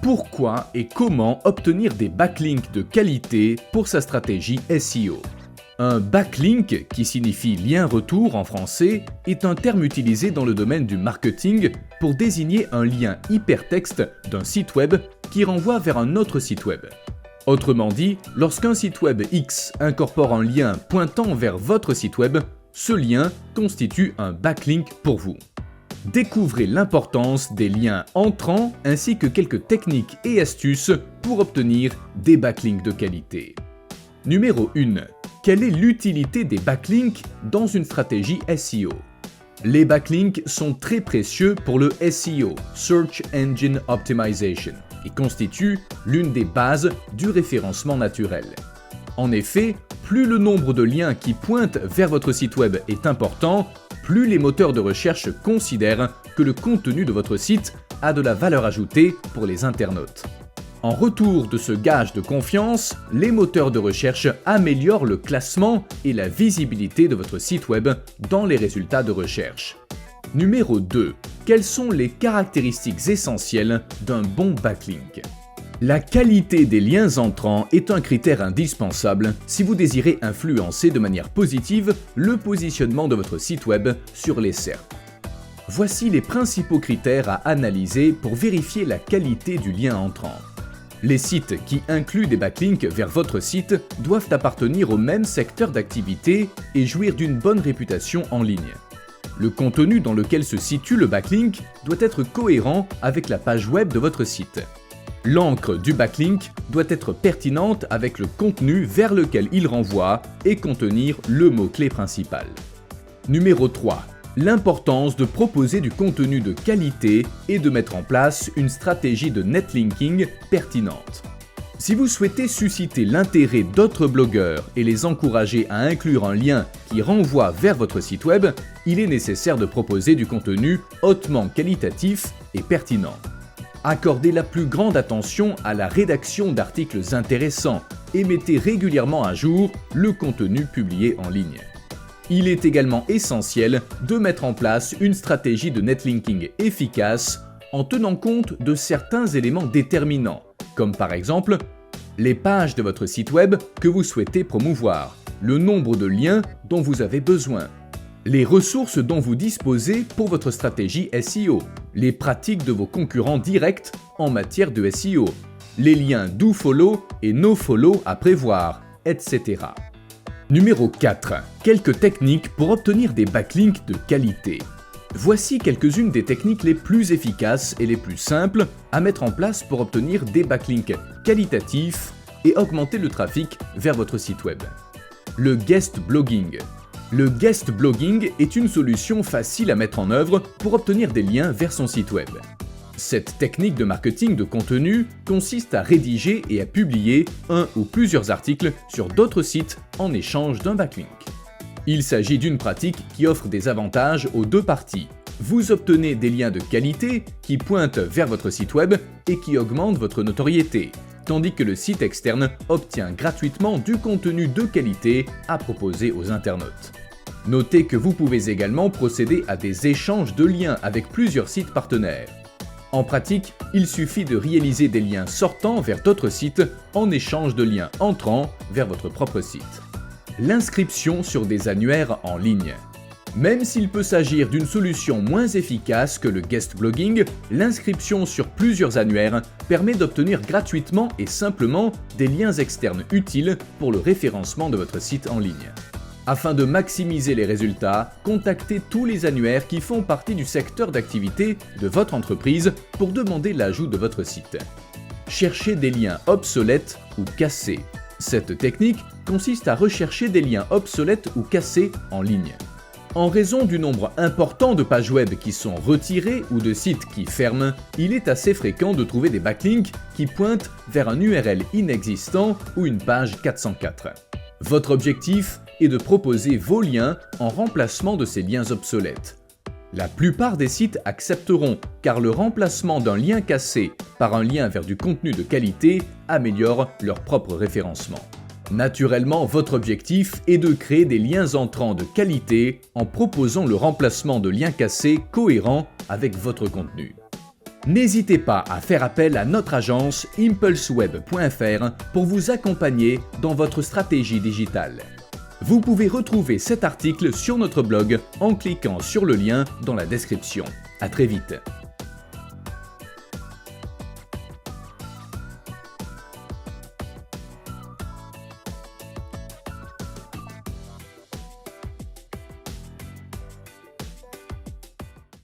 Pourquoi et comment obtenir des backlinks de qualité pour sa stratégie SEO? Un backlink, qui signifie lien retour en français, est un terme utilisé dans le domaine du marketing pour désigner un lien hypertexte d'un site web qui renvoie vers un autre site web. Autrement dit, lorsqu'un site web X incorpore un lien pointant vers votre site web, ce lien constitue un backlink pour vous. Découvrez l'importance des liens entrants ainsi que quelques techniques et astuces pour obtenir des backlinks de qualité. Numéro 1. Quelle est l'utilité des backlinks dans une stratégie SEO? Les backlinks sont très précieux pour le SEO, Search Engine Optimization, et constituent l'une des bases du référencement naturel. En effet, plus le nombre de liens qui pointent vers votre site web est important, plus les moteurs de recherche considèrent que le contenu de votre site a de la valeur ajoutée pour les internautes. En retour de ce gage de confiance, les moteurs de recherche améliorent le classement et la visibilité de votre site web dans les résultats de recherche. Numéro 2. Quelles sont les caractéristiques essentielles d'un bon backlink? La qualité des liens entrants est un critère indispensable si vous désirez influencer de manière positive le positionnement de votre site web sur les SERP. Voici les principaux critères à analyser pour vérifier la qualité du lien entrant. Les sites qui incluent des backlinks vers votre site doivent appartenir au même secteur d'activité et jouir d'une bonne réputation en ligne. Le contenu dans lequel se situe le backlink doit être cohérent avec la page web de votre site. L'encre du backlink doit être pertinente avec le contenu vers lequel il renvoie et contenir le mot-clé principal. Numéro 3. L'importance de proposer du contenu de qualité et de mettre en place une stratégie de netlinking pertinente. Si vous souhaitez susciter l'intérêt d'autres blogueurs et les encourager à inclure un lien qui renvoie vers votre site web, il est nécessaire de proposer du contenu hautement qualitatif et pertinent. Accordez la plus grande attention à la rédaction d'articles intéressants et mettez régulièrement à jour le contenu publié en ligne. Il est également essentiel de mettre en place une stratégie de netlinking efficace en tenant compte de certains éléments déterminants, comme par exemple les pages de votre site web que vous souhaitez promouvoir, le nombre de liens dont vous avez besoin, les ressources dont vous disposez pour votre stratégie SEO, les pratiques de vos concurrents directs en matière de SEO, les liens do-follow et no-follow à prévoir, etc. Numéro 4. Quelques techniques pour obtenir des backlinks de qualité. Voici quelques-unes des techniques les plus efficaces et les plus simples à mettre en place pour obtenir des backlinks qualitatifs et augmenter le trafic vers votre site web. Le guest blogging. Le guest blogging est une solution facile à mettre en œuvre pour obtenir des liens vers son site web. Cette technique de marketing de contenu consiste à rédiger et à publier un ou plusieurs articles sur d'autres sites en échange d'un backlink. Il s'agit d'une pratique qui offre des avantages aux deux parties. Vous obtenez des liens de qualité qui pointent vers votre site web et qui augmentent votre notoriété, tandis que le site externe obtient gratuitement du contenu de qualité à proposer aux internautes. Notez que vous pouvez également procéder à des échanges de liens avec plusieurs sites partenaires. En pratique, il suffit de réaliser des liens sortants vers d'autres sites en échange de liens entrants vers votre propre site. L'inscription sur des annuaires en ligne. Même s'il peut s'agir d'une solution moins efficace que le guest blogging, l'inscription sur plusieurs annuaires permet d'obtenir gratuitement et simplement des liens externes utiles pour le référencement de votre site en ligne. Afin de maximiser les résultats, contactez tous les annuaires qui font partie du secteur d'activité de votre entreprise pour demander l'ajout de votre site. Cherchez des liens obsolètes ou cassés. Cette technique consiste à rechercher des liens obsolètes ou cassés en ligne. En raison du nombre important de pages web qui sont retirées ou de sites qui ferment, il est assez fréquent de trouver des backlinks qui pointent vers un URL inexistant ou une page 404. Votre objectif est de proposer vos liens en remplacement de ces liens obsolètes. La plupart des sites accepteront car le remplacement d'un lien cassé par un lien vers du contenu de qualité améliore leur propre référencement. Naturellement, votre objectif est de créer des liens entrants de qualité en proposant le remplacement de liens cassés cohérents avec votre contenu. N'hésitez pas à faire appel à notre agence impulseweb.fr pour vous accompagner dans votre stratégie digitale. Vous pouvez retrouver cet article sur notre blog en cliquant sur le lien dans la description. À très vite.